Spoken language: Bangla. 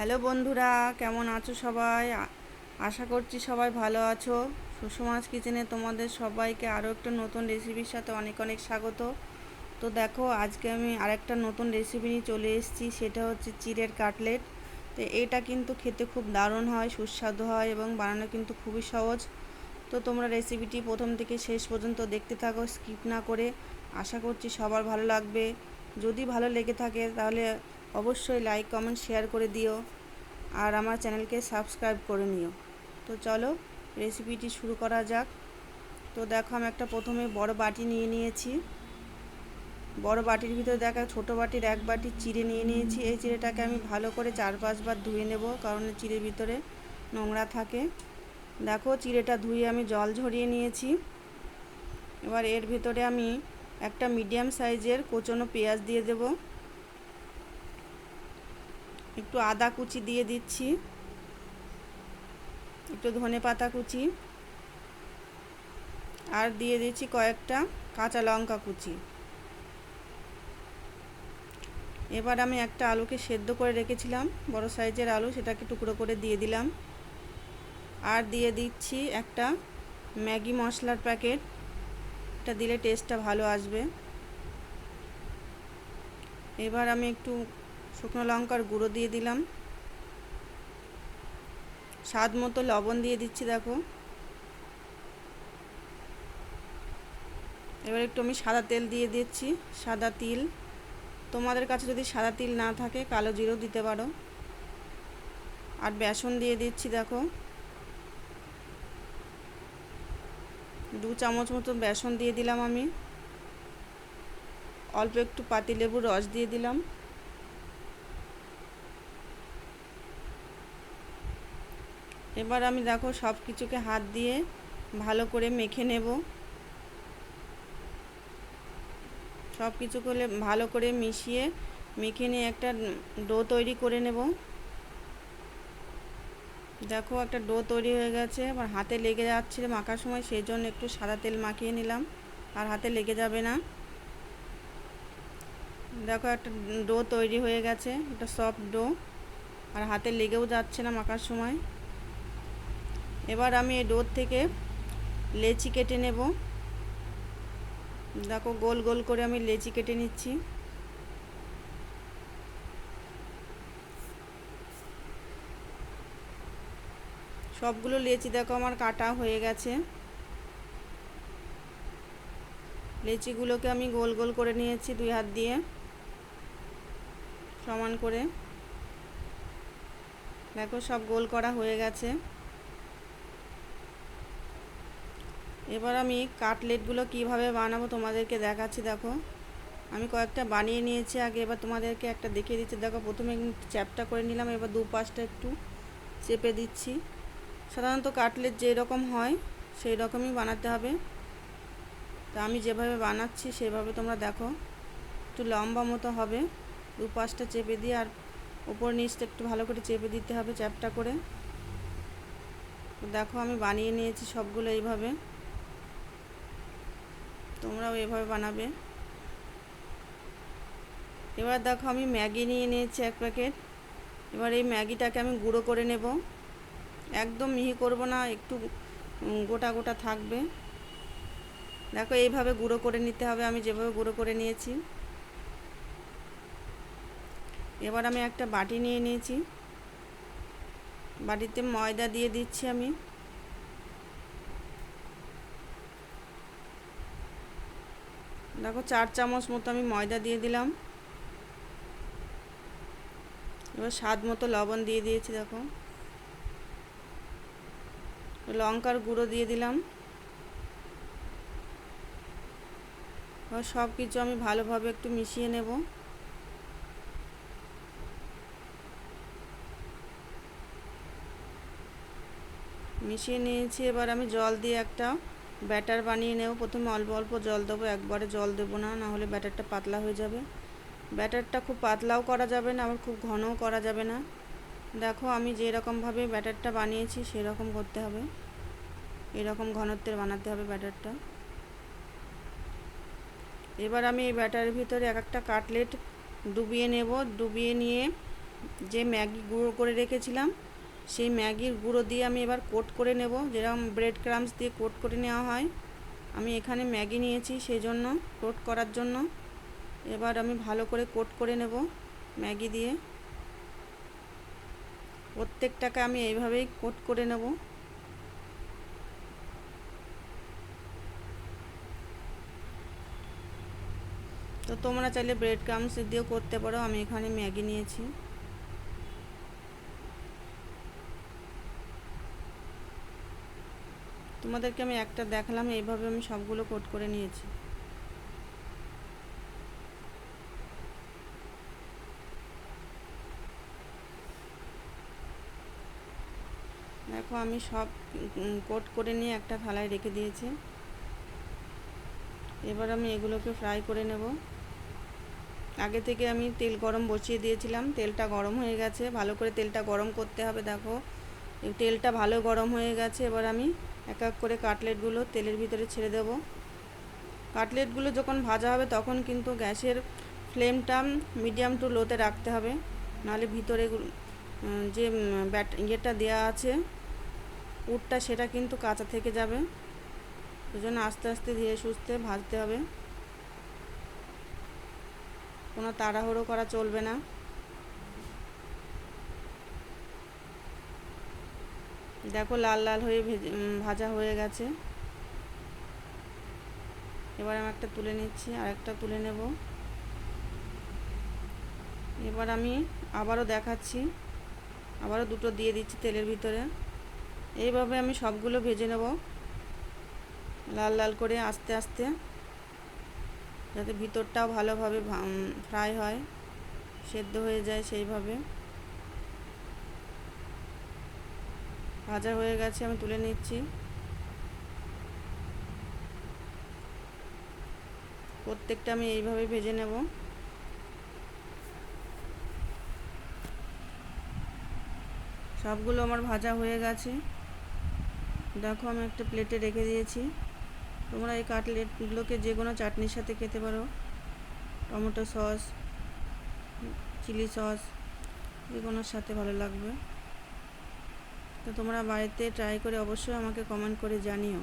হ্যালো বন্ধুরা, কেমন আছো সবাই? আশা করছি সবাই ভালো আছো। সুষমাস কিচেনে তোমাদের সবাইকে আরও একটা নতুন রেসিপির সাথে অনেক অনেক স্বাগত। তো দেখো, আজকে আমি আরেকটা নতুন রেসিপি নিয়ে চলে এসেছি, সেটা হচ্ছে চিড়ের কাটলেট। তো এটা কিন্তু খেতে খুব দারুণ হয়, সুস্বাদু হয় এবং বানানো কিন্তু খুবই সহজ। তো তোমরা রেসিপিটি প্রথম থেকে শেষ পর্যন্ত দেখতে থাকো, স্কিপ না করে। আশা করছি সবার ভালো লাগবে। যদি ভালো লেগে থাকে তাহলে অবশ্যই লাইক কমেন্ট শেয়ার করে দিও, আর আমার চ্যানেলকে সাবস্ক্রাইব করে নিও। তো চলো রেসিপিটি শুরু করা যাক। তো দেখো, আমি একটা প্রথমে বড় বাটি নিয়ে নিয়েছি। বড় বাটির ভিতরে দেখা ছোটো বাটির এক বাটি চিড়ে নিয়ে নিয়েছি। এই চিড়েটাকে আমি ভালো করে 4-5 বার ধুয়ে নেব, কারণ চিড়ের ভিতরে নোংরা থাকে। দেখো, চিড়েটা ধুয়ে আমি জল ঝরিয়ে নিয়েছি। এবার এর ভিতরে আমি একটা মিডিয়াম সাইজের কোচানো পেঁয়াজ দিয়ে দেব, একটু আদা কুচি দিয়ে দিচ্ছি, একটু ধনেপাতা কুচি, আর দিয়ে দিচ্ছি কয়েকটা কাঁচা লঙ্কা কুচি। এবার আমি একটা আলুকে সেদ্ধ করে রেখেছিলাম, বড় সাইজের আলু, সেটাকে টুকরো করে দিয়ে দিলাম। আর দিয়ে দিচ্ছি একটা ম্যাগি মশলার প্যাকেট, এটা দিলে টেস্টটা ভালো আসবে। এবার আমি একটু শুকনো লঙ্কার গুঁড়ো দিয়ে দিলাম, স্বাদ মতো লবণ দিয়ে দিচ্ছি। দেখো, এবার একটু আমি সাদা তেল দিয়ে দিচ্ছি, সাদা তিল। তোমাদের কাছে যদি সাদা তিল না থাকে কালো জিরেও দিতে পারো। আর বেসন দিয়ে দিচ্ছি, দেখো 2 চামচ মতো বেসন দিয়ে দিলাম আমি। অল্প একটু পাতিলেবুর রস দিয়ে দিলাম। এবার আমি দেখো সব কিছুকে হাত দিয়ে ভালো করে মেখে নেব। সব কিছু করে ভালো করে মিশিয়ে মেখে নিয়ে একটা ডো তৈরি করে নেব। দেখো, একটা ডো তৈরি হয়ে গেছে। আবার হাতে লেগে যাচ্ছিল মাখার সময়, সেই জন্য একটু সাদা তেল মাখিয়ে নিলাম, আর হাতে লেগে যাবে না। দেখো, একটা ডো তৈরি হয়ে গেছে, একটা সফট ডো, আর হাতে লেগেও যাচ্ছে না মাখার সময়। এবার আমি এই ডো থেকে লেচি কেটে নেব। দেখো, গোল গোল করে আমি লেচি কেটে নিচ্ছি। সবগুলো লেচি দেখো আমার কাটা হয়ে গেছে। লেচিগুলোকে আমি গোল গোল করে নিয়েছি 2 হাত দিয়ে সমান করে। দেখো, সব গোল করা হয়ে গেছে। এবার আমি কাটলেটগুলো কিভাবে বানাবো তোমাদেরকে দেখাচ্ছি। দেখো, আমি কয়েকটা বানিয়ে নিয়েছি আগে, এবার তোমাদেরকে একটা দেখিয়ে দিচ্ছি। দেখো, প্রথমে চ্যাপটা করে নিলাম, এবার দুপাশটা একটু চেপে দিচ্ছি। সাধারণত কাটলেট যেরকম হয় সেই রকমই বানাতে হবে। তা আমি যেভাবে বানাচ্ছি সেভাবে তোমরা দেখো, একটু লম্বা মতো হবে। দুপাশটা চেপে দিয়ে আর উপর নিচটা একটু ভালো করে চেপে দিতে হবে চ্যাপটা করে। দেখো, আমি বানিয়ে নিয়েছি সবগুলো এইভাবে, তোমরাও এভাবে বানাবে। এবার দেখো, আমি ম্যাগি নিয়ে নিয়েছি 1 প্যাকেট। এবার এই ম্যাগিটাকে আমি গুঁড়ো করে নেব, একদম মিহি করব না, একটু গোটা গোটা থাকবে। দেখো, এইভাবে গুঁড়ো করে নিতে হবে, আমি যেভাবে গুঁড়ো করে নিয়েছি। এবার আমি একটা বাটি নিয়ে নিয়েছি, বাটিতে ময়দা দিয়ে দিচ্ছি আমি। দেখো, 4 চামচ মতো আমি ময়দা দিয়ে দিলাম। এবার স্বাদ মতো লবণ দিয়ে দিয়েছি। দেখো, লঙ্কার গুঁড়ো দিয়ে দিলাম। এবার সব কিছু আমি ভালোভাবে একটু মিশিয়ে নেব। মিশিয়ে নিয়েছি। এবার আমি জল দিয়ে একটা ব্যাটার বানিয়ে নেব। প্রথমে অল্প অল্প জল দেবো, একবারে জল দেবো না, নাহলে ব্যাটারটা পাতলা হয়ে যাবে। ব্যাটারটা খুব পাতলাও করা যাবে না, আবার খুব ঘনও করা যাবে না। দেখো, আমি যেরকমভাবে ব্যাটারটা বানিয়েছি সেরকম করতে হবে, এরকম ঘনত্বের বানাতে হবে ব্যাটারটা। এবার আমি এই ব্যাটারের ভিতরে এক একটা কাটলেট ডুবিয়ে নেব। ডুবিয়ে নিয়ে যে ম্যাগি গুঁড়ো করে রেখেছিলাম সেই ম্যাগির গুঁড়ো দিয়ে আমি এবার কোট করে নেব, যেরকম ব্রেড ক্রাম্বস দিয়ে কোট করে নেওয়া হয়। আমি এখানে ম্যাগি নিয়েছি সেই জন্য কোট করার জন্য। এবার আমি ভালো করে কোট করে নেব ম্যাগি দিয়ে। প্রত্যেকটাকে আমি এইভাবেই কোট করে নেব। তো তোমরা চাইলে ব্রেড ক্রাম্বস দিয়েও করতে পারো, আমি এখানে ম্যাগি নিয়েছি। তোমাদেরকে আমি একটা দেখালাম, এইভাবে আমি সবগুলো কোট করে নিয়েছি। দেখো আমি সব কোট করে নিয়ে একটা থালায় রেখে দিয়েছি। এবার আমি এগুলোকে ফ্রাই করে নেব। আগে থেকে আমি তেল গরম বসিয়ে দিয়েছিলাম, তেলটা গরম হয়ে গেছে। ভালো করে তেলটা গরম করতে হবে। দেখো তেলটা ভালো গরম হয়ে গেছে। এবার আমি এক এক করে কাটলেটগুলো তেলের ভিতরে ছেড়ে দেব। কাটলেটগুলো যখন ভাজা হবে তখন কিন্তু গ্যাসের ফ্লেমটা মিডিয়াম টু লোতে রাখতে হবে, নাহলে ভিতরে যে ইয়েটা দেওয়া আছে পুরটা সেটা কিন্তু কাঁচা থেকে যাবে। এই জন্য আস্তে আস্তে ধীরে সুস্থে ভাজতে হবে, কোনো তাড়াহুড়ো করা চলবে না। দেখো লাল লাল হয়ে ভাজা হয়ে গেছে। এবার আমি একটা তুলে নিচ্ছি, আর একটা তুলে নেব। এবার আমি আবারও দেখাচ্ছি, আবারও দুটো দিয়ে দিচ্ছি তেলের ভিতরে। এইভাবে আমি সবগুলো ভেজে নেব লাল লাল করে আস্তে আস্তে, যাতে ভিতরটাও ভালোভাবে ফ্রাই হয়, সেদ্ধ হয়ে যায়। সেইভাবে ভাজা হয়ে গেছে, আমি তুলে নিচ্ছি। প্রত্যেকটা আমি এইভাবে ভেজে নেব। সবগুলো আমার ভাজা হয়ে গেছে। দেখো আমি একটা প্লেটে রেখে দিয়েছি। তোমরা এই কাটলেটগুলোকে যে কোনো চাটনির সাথে খেতে পারো, টমেটো সস, চিলি সস, যে কোনোর সাথে ভালো লাগবে। তো তোমরা বাড়িতে ট্রাই করে অবশ্যই আমাকে কমেন্ট করে জানিও।